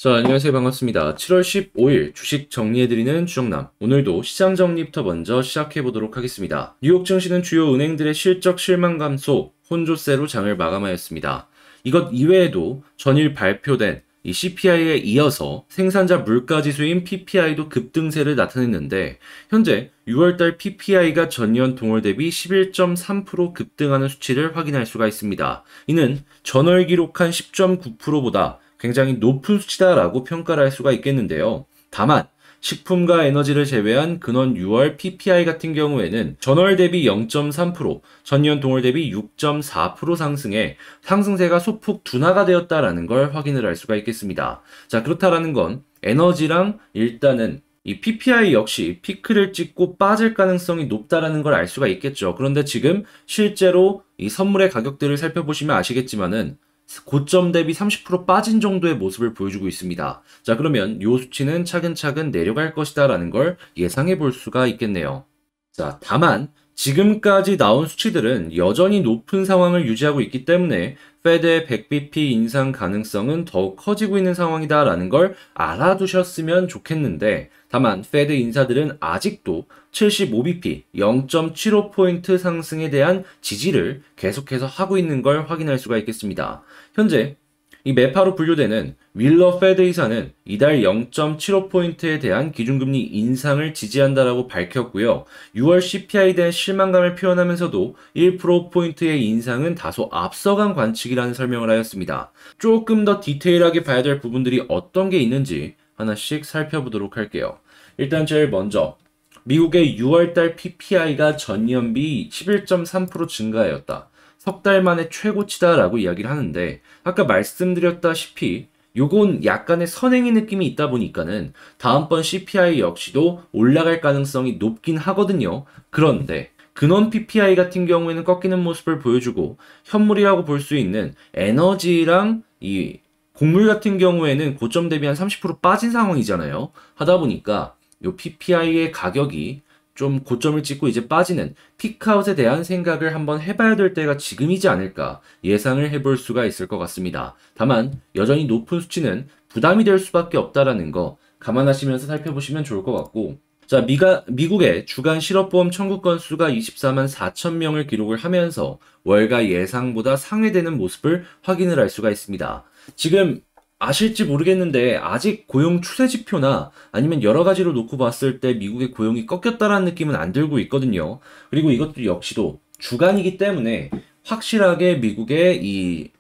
자, 안녕하세요. 반갑습니다. 7월 15일 주식 정리해드리는 주정남. 오늘도 시장 정리부터 먼저 시작해보도록 하겠습니다. 뉴욕 증시는 주요 은행들의 실적 실망 감소, 혼조세로 장을 마감하였습니다. 이것 이외에도 전일 발표된 이 CPI에 이어서 생산자 물가지수인 PPI도 급등세를 나타냈는데, 현재 6월달 PPI가 전년 동월 대비 11.3% 급등하는 수치를 확인할 수가 있습니다. 이는 전월 기록한 10.9%보다 굉장히 높은 수치다라고 평가를 할 수가 있겠는데요. 다만 식품과 에너지를 제외한 근원 6월 PPI 같은 경우에는 전월 대비 0.3%, 전년 동월 대비 6.4% 상승해 상승세가 소폭 둔화가 되었다라는 걸 확인을 할 수가 있겠습니다. 자, 그렇다라는 건 에너지랑 일단은 이 PPI 역시 피크를 찍고 빠질 가능성이 높다라는 걸 알 수가 있겠죠. 그런데 지금 실제로 이 선물의 가격들을 살펴보시면 아시겠지만은 고점 대비 30% 빠진 정도의 모습을 보여주고 있습니다. 자, 그러면 이 수치는 차근차근 내려갈 것이다 라는 걸 예상해 볼 수가 있겠네요. 자, 다만 지금까지 나온 수치들은 여전히 높은 상황을 유지하고 있기 때문에 페드의 100bp 인상 가능성은 더욱 커지고 있는 상황이다라는 걸 알아두셨으면 좋겠는데, 다만 페드 인사들은 아직도 75bp 0.75포인트 상승에 대한 지지를 계속해서 하고 있는 걸 확인할 수가 있겠습니다. 현재 이 매파로 분류되는 윌러 페드 이사는 이달 0.75포인트에 대한 기준금리 인상을 지지한다라고 밝혔고요. 6월 CPI에 대한 실망감을 표현하면서도 1%포인트의 인상은 다소 앞서간 관측이라는 설명을 하였습니다. 조금 더 디테일하게 봐야 될 부분들이 어떤 게 있는지 하나씩 살펴보도록 할게요. 일단 제일 먼저 미국의 6월달 PPI가 전년비 11.3% 증가하였다. 석 달 만에 최고치다라고 이야기를 하는데, 아까 말씀드렸다시피 요건 약간의 선행의 느낌이 있다 보니까는 다음번 CPI 역시도 올라갈 가능성이 높긴 하거든요. 그런데 근원 PPI 같은 경우에는 꺾이는 모습을 보여주고, 현물이라고 볼 수 있는 에너지랑 이 곡물 같은 경우에는 고점 대비 한 30% 빠진 상황이잖아요. 하다 보니까 요 PPI의 가격이 좀 고점을 찍고 이제 빠지는 피크아웃에 대한 생각을 한번 해봐야 될 때가 지금이지 않을까 예상을 해볼 수가 있을 것 같습니다. 다만 여전히 높은 수치는 부담이 될 수밖에 없다라는 거 감안하시면서 살펴보시면 좋을 것 같고, 자, 미국의 주간 실업보험 청구 건수가 24만 4천 명을 기록을 하면서 월가 예상보다 상회되는 모습을 확인을 할 수가 있습니다. 지금 아실지 모르겠는데 아직 고용 추세 지표나 아니면 여러 가지로 놓고 봤을 때 미국의 고용이 꺾였다라는 느낌은 안 들고 있거든요. 그리고 이것도 역시도 주간이기 때문에 확실하게 미국의 이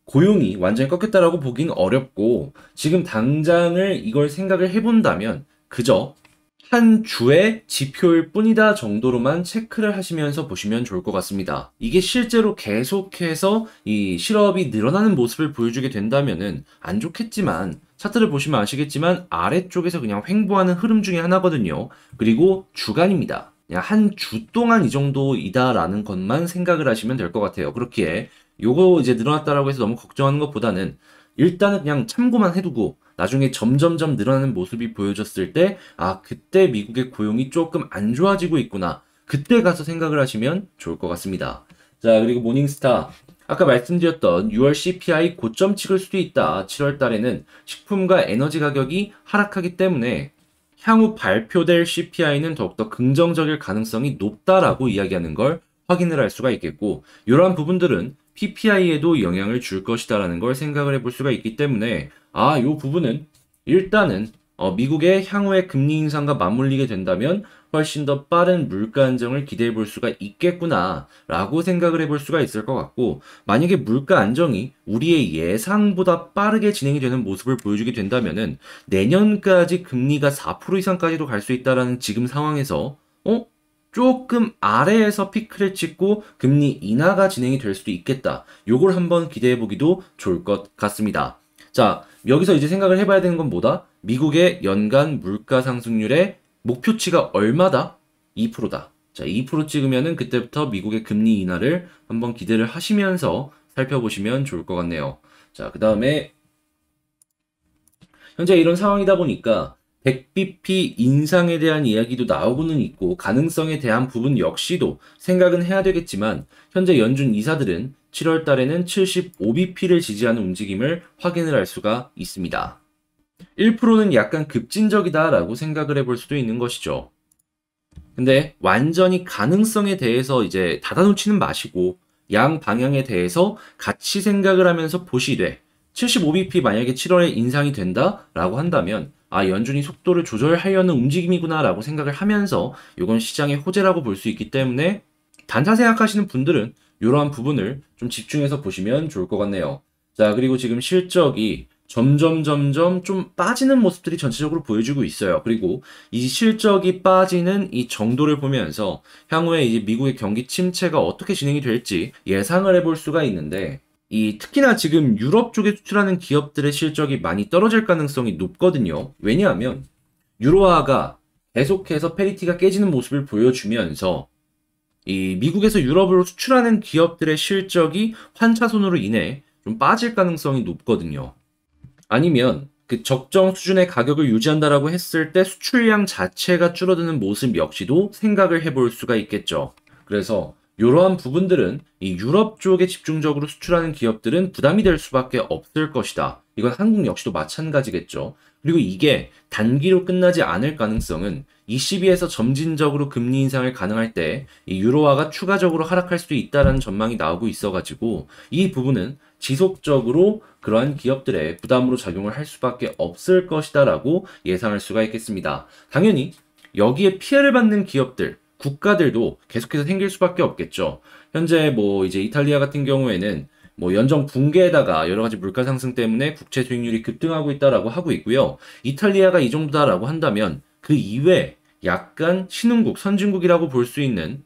고용이 완전히 꺾였다라고 보긴 어렵고, 지금 당장을 이걸 생각을 해본다면 그저 한 주의 지표일 뿐이다 정도로만 체크를 하시면서 보시면 좋을 것 같습니다. 이게 실제로 계속해서 이 실업이 늘어나는 모습을 보여주게 된다면은 안 좋겠지만, 차트를 보시면 아시겠지만 아래쪽에서 그냥 횡보하는 흐름 중에 하나거든요. 그리고 주간입니다. 그냥 한 주 동안 이 정도이다라는 것만 생각을 하시면 될 것 같아요. 그렇기에 요거 이제 늘어났다라고 해서 너무 걱정하는 것보다는 일단은 그냥 참고만 해두고 나중에 점점점 늘어나는 모습이 보여졌을 때, 아, 그때 미국의 고용이 조금 안 좋아지고 있구나. 그때 가서 생각을 하시면 좋을 것 같습니다. 자, 그리고 모닝스타. 아까 말씀드렸던 6월 CPI 고점 찍을 수도 있다. 7월 달에는 식품과 에너지 가격이 하락하기 때문에 향후 발표될 CPI는 더욱더 긍정적일 가능성이 높다라고 이야기하는 걸 확인을 할 수가 있겠고, 이러한 부분들은 PPI에도 영향을 줄 것이다라는 걸 생각을 해볼 수가 있기 때문에, 이 부분은 일단은 미국의 향후의 금리 인상과 맞물리게 된다면 훨씬 더 빠른 물가 안정을 기대해 볼 수가 있겠구나라고 생각을 해볼 수가 있을 것 같고, 만약에 물가 안정이 우리의 예상보다 빠르게 진행이 되는 모습을 보여주게 된다면은 내년까지 금리가 4% 이상까지도 갈 수 있다라는 지금 상황에서 조금 아래에서 피크를 찍고 금리 인하가 진행이 될 수도 있겠다. 요걸 한번 기대해 보기도 좋을 것 같습니다. 자, 여기서 이제 생각을 해봐야 되는 건 뭐다? 미국의 연간 물가 상승률의 목표치가 얼마다? 2%다. 자, 2% 찍으면은 그때부터 미국의 금리 인하를 한번 기대를 하시면서 살펴보시면 좋을 것 같네요. 자, 그 다음에 현재 이런 상황이다 보니까 100bp 인상에 대한 이야기도 나오고는 있고, 가능성에 대한 부분 역시도 생각은 해야 되겠지만, 현재 연준 이사들은 7월 달에는 75bp를 지지하는 움직임을 확인을 할 수가 있습니다. 1%는 약간 급진적이다라고 생각을 해볼 수도 있는 것이죠. 근데 완전히 가능성에 대해서 이제 닫아놓지는 마시고 양 방향에 대해서 같이 생각을 하면서 보시되 75bp 만약에 7월에 인상이 된다라고 한다면 아 연준이 속도를 조절하려는 움직임이구나라고 생각을 하면서 이건 시장의 호재라고 볼 수 있기 때문에 단타 생각하시는 분들은 이러한 부분을 좀 집중해서 보시면 좋을 것 같네요. 자 그리고 지금 실적이 점점 좀 빠지는 모습들이 전체적으로 보여주고 있어요. 그리고 이 실적이 빠지는 이 정도를 보면서 향후에 이제 미국의 경기 침체가 어떻게 진행이 될지 예상을 해볼 수가 있는데 이 특히나 지금 유럽 쪽에 수출하는 기업들의 실적이 많이 떨어질 가능성이 높거든요. 왜냐하면 유로화가 계속해서 페리티가 깨지는 모습을 보여주면서 이 미국에서 유럽으로 수출하는 기업들의 실적이 환차손으로 인해 좀 빠질 가능성이 높거든요. 아니면 그 적정 수준의 가격을 유지한다라고 했을 때 수출량 자체가 줄어드는 모습 역시도 생각을 해볼 수가 있겠죠. 그래서 이러한 부분들은 이 유럽 쪽에 집중적으로 수출하는 기업들은 부담이 될 수밖에 없을 것이다. 이건 한국 역시도 마찬가지겠죠. 그리고 이게 단기로 끝나지 않을 가능성은 ECB에서 점진적으로 금리 인상을 가능할 때 이 유로화가 추가적으로 하락할 수도 있다는 전망이 나오고 있어가지고 이 부분은 지속적으로 그러한 기업들의 부담으로 작용을 할 수밖에 없을 것이다라고 예상할 수가 있겠습니다. 당연히 여기에 피해를 받는 기업들, 국가들도 계속해서 생길 수밖에 없겠죠. 현재 뭐 이제 이탈리아 같은 경우에는 뭐 연정 붕괴에다가 여러 가지 물가 상승 때문에 국채 수익률이 급등하고 있다라고 하고 있고요. 이탈리아가 이 정도다라고 한다면 그 이외에 약간 신흥국, 선진국이라고 볼 수 있는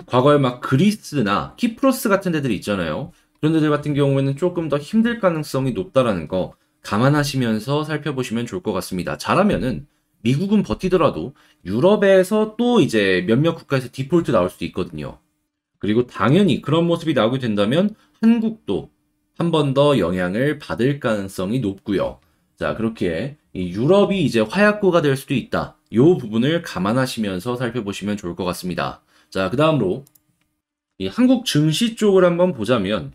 과거에 막 그리스나 키프로스 같은 데들이 있잖아요. 그런 데들 같은 경우에는 조금 더 힘들 가능성이 높다라는 거 감안하시면서 살펴보시면 좋을 것 같습니다. 잘하면은 미국은 버티더라도 유럽에서 또 이제 몇몇 국가에서 디폴트 나올 수도 있거든요. 그리고 당연히 그런 모습이 나오게 된다면 한국도 한 번 더 영향을 받을 가능성이 높고요. 자, 그렇게 이 유럽이 이제 화약고가 될 수도 있다. 이 부분을 감안하시면서 살펴보시면 좋을 것 같습니다. 자, 그 다음으로 이 한국 증시 쪽을 한번 보자면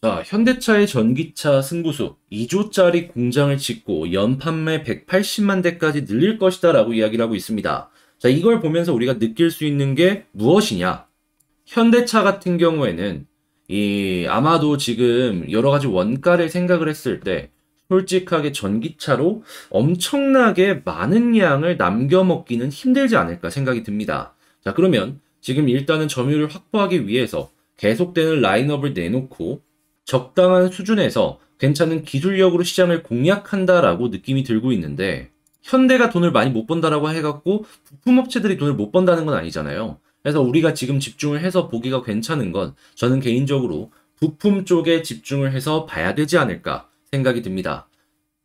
자, 현대차의 전기차 승부수 2조짜리 공장을 짓고 연판매 180만 대까지 늘릴 것이다 라고 이야기를 하고 있습니다. 자, 이걸 보면서 우리가 느낄 수 있는 게 무엇이냐? 현대차 같은 경우에는 이 아마도 지금 여러 가지 원가를 생각을 했을 때 솔직하게 전기차로 엄청나게 많은 양을 남겨 먹기는 힘들지 않을까 생각이 듭니다. 자, 그러면 지금 일단은 점유율을 확보하기 위해서 계속되는 라인업을 내놓고 적당한 수준에서 괜찮은 기술력으로 시장을 공략한다라고 느낌이 들고 있는데 현대가 돈을 많이 못 번다라고 해갖고 부품업체들이 돈을 못 번다는 건 아니잖아요. 그래서 우리가 지금 집중을 해서 보기가 괜찮은 건 저는 개인적으로 부품 쪽에 집중을 해서 봐야 되지 않을까 생각이 듭니다.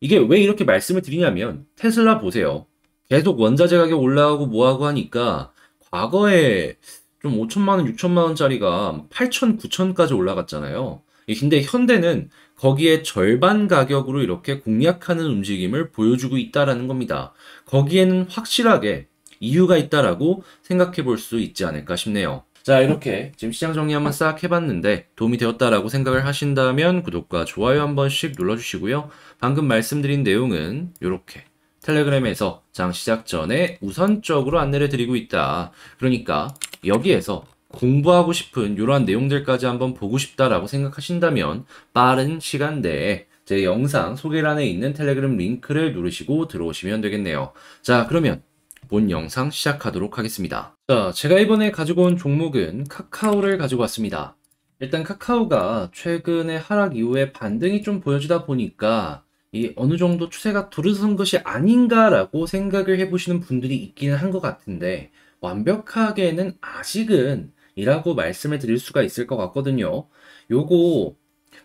이게 왜 이렇게 말씀을 드리냐면 테슬라 보세요. 계속 원자재 가격 올라가고 뭐하고 하니까 과거에 좀 5천만 원, 6천만 원짜리가 8천, 9천까지 올라갔잖아요. 근데 현대는 거기에 절반 가격으로 이렇게 공략하는 움직임을 보여주고 있다라는 겁니다. 거기에는 확실하게 이유가 있다라고 생각해 볼 수 있지 않을까 싶네요. 자, 이렇게 지금 시장 정리 한번 싹 해봤는데 도움이 되었다라고 생각을 하신다면 구독과 좋아요 한 번씩 눌러주시고요. 방금 말씀드린 내용은 이렇게 텔레그램에서 장 시작 전에 우선적으로 안내를 드리고 있다. 그러니까 여기에서 공부하고 싶은 이러한 내용들까지 한번 보고 싶다라고 생각하신다면 빠른 시간 내에 제 영상 소개란에 있는 텔레그램 링크를 누르시고 들어오시면 되겠네요. 자, 그러면 본 영상 시작하도록 하겠습니다. 자, 제가 이번에 가지고 온 종목은 카카오를 가지고 왔습니다. 일단 카카오가 최근에 하락 이후에 반등이 좀 보여주다 보니까 이 어느 정도 추세가 들어선 것이 아닌가라고 생각을 해보시는 분들이 있기는 한 것 같은데 완벽하게는 아직은 이라고 말씀을 드릴 수가 있을 것 같거든요. 요거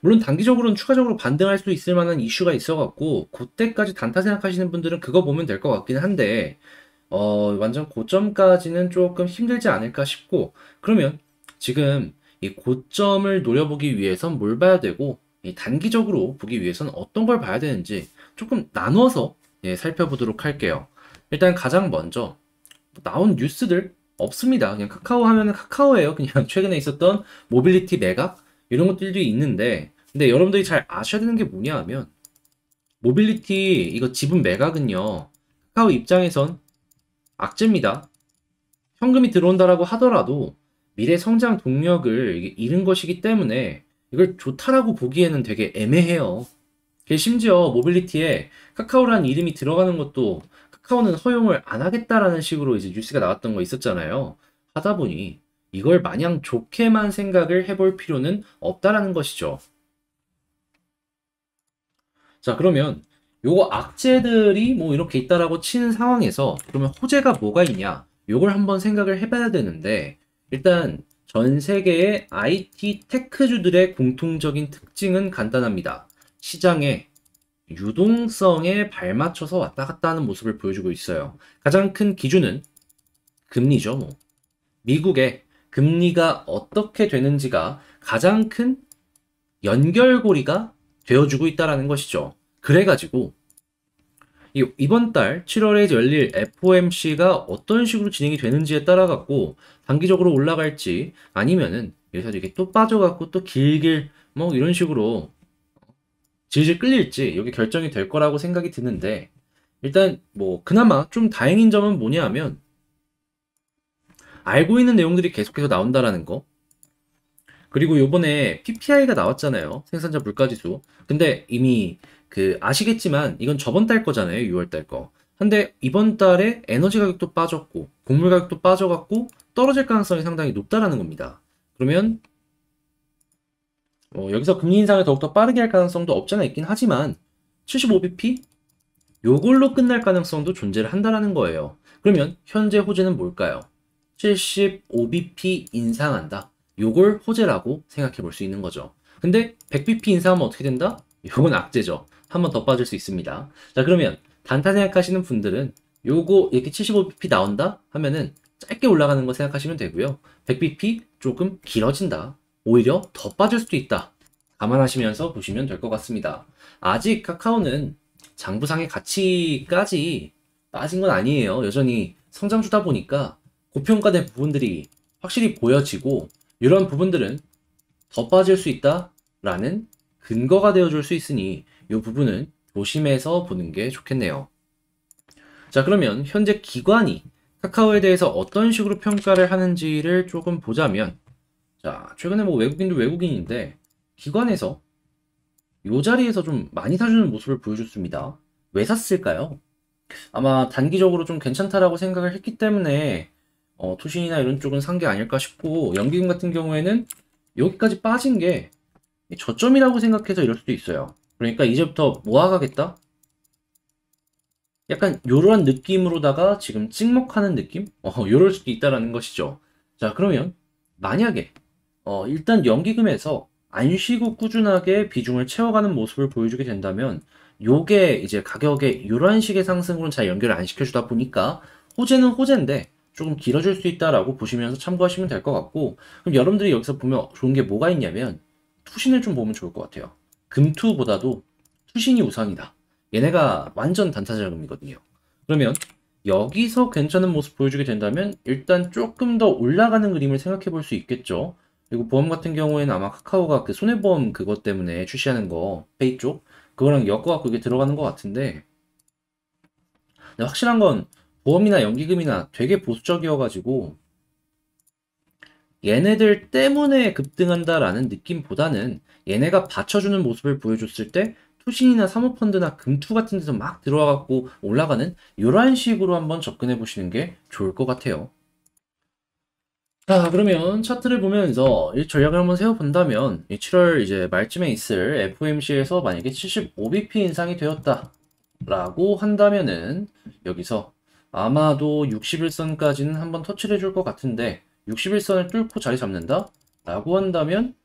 물론 단기적으로는 추가적으로 반등할 수 있을 만한 이슈가 있어갖고 그때까지 단타 생각하시는 분들은 그거 보면 될 것 같긴 한데 완전 고점까지는 조금 힘들지 않을까 싶고 그러면 지금 이 고점을 노려보기 위해선 뭘 봐야 되고 이 단기적으로 보기 위해선 어떤 걸 봐야 되는지 조금 나눠서 살펴보도록 할게요. 일단 가장 먼저 나온 뉴스들 없습니다. 그냥 카카오 하면은 카카오예요. 그냥 최근에 있었던 모빌리티 매각 이런 것들도 있는데 근데 여러분들이 잘 아셔야 되는 게 뭐냐 하면 모빌리티 이거 지분 매각은요. 카카오 입장에선 악재입니다. 현금이 들어온다라고 하더라도 미래 성장 동력을 잃은 것이기 때문에 이걸 좋다라고 보기에는 되게 애매해요. 심지어 모빌리티에 카카오라는 이름이 들어가는 것도 카카오는 허용을 안 하겠다라는 식으로 이제 뉴스가 나왔던 거 있었잖아요. 하다 보니 이걸 마냥 좋게만 생각을 해볼 필요는 없다라는 것이죠. 자, 그러면 요거 악재들이 뭐 이렇게 있다라고 치는 상황에서 그러면 호재가 뭐가 있냐? 요걸 한번 생각을 해봐야 되는데 일단 전 세계의 IT 테크주들의 공통적인 특징은 간단합니다. 시장에 유동성에 발맞춰서 왔다 갔다 하는 모습을 보여주고 있어요. 가장 큰 기준은 금리죠. 뭐. 미국의 금리가 어떻게 되는지가 가장 큰 연결고리가 되어주고 있다는 것이죠. 그래가지고 이번 달 7월에 열릴 FOMC가 어떤 식으로 진행이 되는지에 따라 갖고 단기적으로 올라갈지 아니면은 여기서 이게 또 빠져갖고 또 길길 뭐 이런 식으로 질질 끌릴지 여기 결정이 될 거라고 생각이 드는데 일단 뭐 그나마 좀 다행인 점은 뭐냐 하면 알고 있는 내용들이 계속해서 나온다라는 거. 그리고 요번에 PPI가 나왔잖아요. 생산자 물가지수. 근데 이미 아시겠지만 이건 저번 달 거잖아요. 6월 달 거. 근데 이번 달에 에너지 가격도 빠졌고 곡물 가격도 빠져갖고 떨어질 가능성이 상당히 높다라는 겁니다. 그러면 여기서 금리 인상을 더욱더 빠르게 할 가능성도 없잖아 있긴 하지만 75bp? 요걸로 끝날 가능성도 존재를 한다라는 거예요. 그러면 현재 호재는 뭘까요? 75bp 인상한다. 요걸 호재라고 생각해 볼 수 있는 거죠. 근데 100bp 인상하면 어떻게 된다? 요건 악재죠. 한 번 더 빠질 수 있습니다. 자, 그러면 단타 생각하시는 분들은 요거 이렇게 75bp 나온다 하면은 짧게 올라가는 거 생각하시면 되고요. 100bp 조금 길어진다. 오히려 더 빠질 수도 있다. 감안하시면서 보시면 될 것 같습니다. 아직 카카오는 장부상의 가치까지 빠진 건 아니에요. 여전히 성장주다 보니까 고평가된 부분들이 확실히 보여지고 이런 부분들은 더 빠질 수 있다라는 근거가 되어줄 수 있으니 이 부분은 조심해서 보는 게 좋겠네요. 자, 그러면 현재 기관이 카카오에 대해서 어떤 식으로 평가를 하는지를 조금 보자면 자, 최근에 뭐 외국인도 외국인인데 기관에서 이 자리에서 좀 많이 사주는 모습을 보여줬습니다. 왜 샀을까요? 아마 단기적으로 좀 괜찮다라고 생각을 했기 때문에 투신이나 이런 쪽은 산 게 아닐까 싶고 연기금 같은 경우에는 여기까지 빠진 게 저점이라고 생각해서 이럴 수도 있어요. 그러니까 이제부터 모아가겠다? 약간 요런 느낌으로다가 지금 찍먹하는 느낌? 요럴 수도 있다라는 것이죠. 자, 그러면 만약에 일단 연기금에서 안 쉬고 꾸준하게 비중을 채워가는 모습을 보여주게 된다면 요게 이제 가격에 이런 식의 상승으로는 잘 연결을 안 시켜주다 보니까 호재는 호재인데 조금 길어질 수 있다라고 보시면서 참고하시면 될 것 같고 그럼 여러분들이 여기서 보면 좋은 게 뭐가 있냐면 투신을 좀 보면 좋을 것 같아요. 금투보다도 투신이 우선이다. 얘네가 완전 단타 자금이거든요. 그러면 여기서 괜찮은 모습 보여주게 된다면 일단 조금 더 올라가는 그림을 생각해 볼 수 있겠죠. 그리고 보험 같은 경우에는 아마 카카오가 그 손해보험 그것 때문에 출시하는 거 페이 쪽 그거랑 엮어갖고 이게 들어가는 것 같은데 근데 확실한 건 보험이나 연기금이나 되게 보수적이어가지고 얘네들 때문에 급등한다라는 느낌보다는 얘네가 받쳐주는 모습을 보여줬을 때 투신이나 사모펀드나 금투 같은 데서 막 들어와갖고 올라가는 이런 식으로 한번 접근해 보시는 게 좋을 것 같아요. 자, 그러면 차트를 보면서 이 전략을 한번 세워본다면 7월 이제 말쯤에 있을 FOMC에서 만약에 75bp 인상이 되었다 라고 한다면은 여기서 아마도 61선까지는 한번 터치를 해줄 것 같은데 61선을 뚫고 자리 잡는다 라고 한다면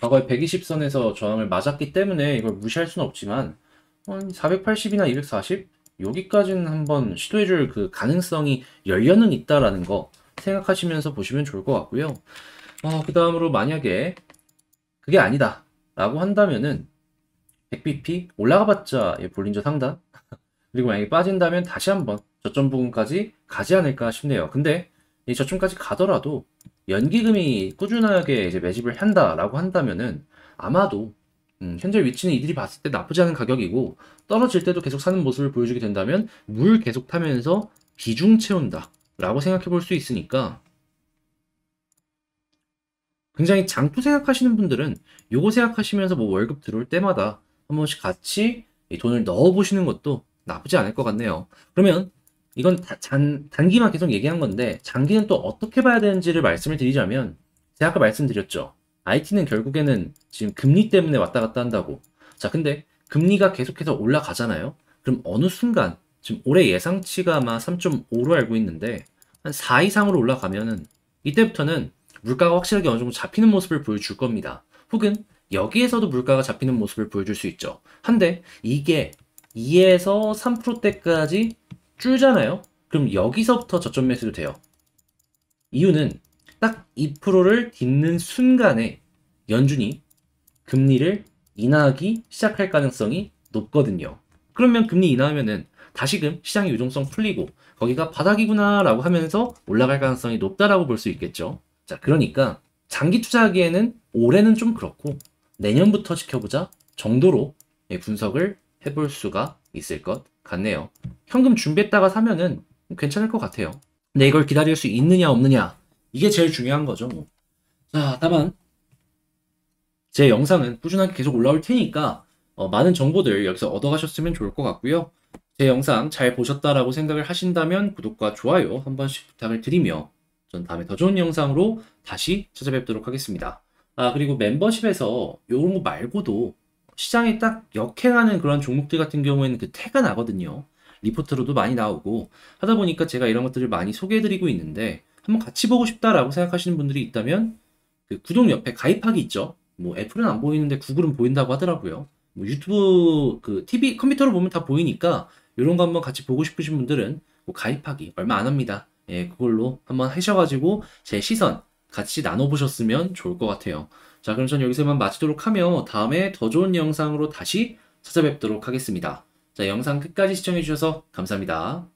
과거에 120선에서 저항을 맞았기 때문에 이걸 무시할 수는 없지만 480이나 240 여기까지는 한번 시도해줄 그 가능성이 열려는 있다라는 거 생각하시면서 보시면 좋을 것 같고요. 그 다음으로 만약에 그게 아니다 라고 한다면은 100bp 올라가봤자 볼린저 상단 그리고 만약에 빠진다면 다시 한번 저점 부분까지 가지 않을까 싶네요. 근데 이 저점까지 가더라도 연기금이 꾸준하게 이제 매집을 한다라고 한다면은 아마도 현재 위치는 이들이 봤을 때 나쁘지 않은 가격이고 떨어질 때도 계속 사는 모습을 보여주게 된다면 물 계속 타면서 비중 채운다 라고 생각해 볼 수 있으니까 굉장히 장투 생각하시는 분들은 요거 생각하시면서 뭐 월급 들어올 때마다 한 번씩 같이 이 돈을 넣어 보시는 것도 나쁘지 않을 것 같네요. 그러면 이건 단기만 계속 얘기한 건데 장기는 또 어떻게 봐야 되는지를 말씀을 드리자면 제가 아까 말씀드렸죠. IT는 결국에는 지금 금리 때문에 왔다 갔다 한다고. 자, 근데 금리가 계속해서 올라가잖아요. 그럼 어느 순간 지금 올해 예상치가 아마 3.5로 알고 있는데 한 4 이상으로 올라가면은 이때부터는 물가가 확실하게 어느 정도 잡히는 모습을 보여줄 겁니다. 혹은 여기에서도 물가가 잡히는 모습을 보여줄 수 있죠. 한데 이게 2에서 3%대까지 줄잖아요. 그럼 여기서부터 저점 매수도 돼요. 이유는 딱 2%를 딛는 순간에 연준이 금리를 인하하기 시작할 가능성이 높거든요. 그러면 금리 인하하면은 다시금 시장의 유동성 풀리고 거기가 바닥이구나 라고 하면서 올라갈 가능성이 높다라고 볼 수 있겠죠. 자, 그러니까 장기 투자하기에는 올해는 좀 그렇고 내년부터 지켜보자 정도로 분석을 해볼 수가 있을 것 같네요. 현금 준비했다가 사면은 괜찮을 것 같아요. 근데 이걸 기다릴 수 있느냐 없느냐 이게 제일 중요한 거죠. 뭐. 자, 다만 제 영상은 꾸준하게 계속 올라올 테니까 많은 정보들 여기서 얻어가셨으면 좋을 것 같고요. 제 영상 잘 보셨다라고 생각을 하신다면 구독과 좋아요 한 번씩 부탁을 드리며 전 다음에 더 좋은 영상으로 다시 찾아뵙도록 하겠습니다. 아, 그리고 멤버십에서 요런 거 말고도 시장에 딱 역행하는 그런 종목들 같은 경우에는 그 태가 나거든요. 리포트로도 많이 나오고 하다 보니까 제가 이런 것들을 많이 소개해드리고 있는데 한번 같이 보고 싶다라고 생각하시는 분들이 있다면 그 구독 옆에 가입하기 있죠. 뭐 애플은 안 보이는데 구글은 보인다고 하더라고요. 뭐 유튜브 그 TV 컴퓨터로 보면 다 보이니까 이런 거 한번 같이 보고 싶으신 분들은 뭐 가입하기 얼마 안 합니다. 예, 그걸로 한번 하셔가지고 제 시선 같이 나눠보셨으면 좋을 것 같아요. 자, 그럼 전 여기서만 마치도록 하며 다음에 더 좋은 영상으로 다시 찾아뵙도록 하겠습니다. 자, 영상 끝까지 시청해주셔서 감사합니다.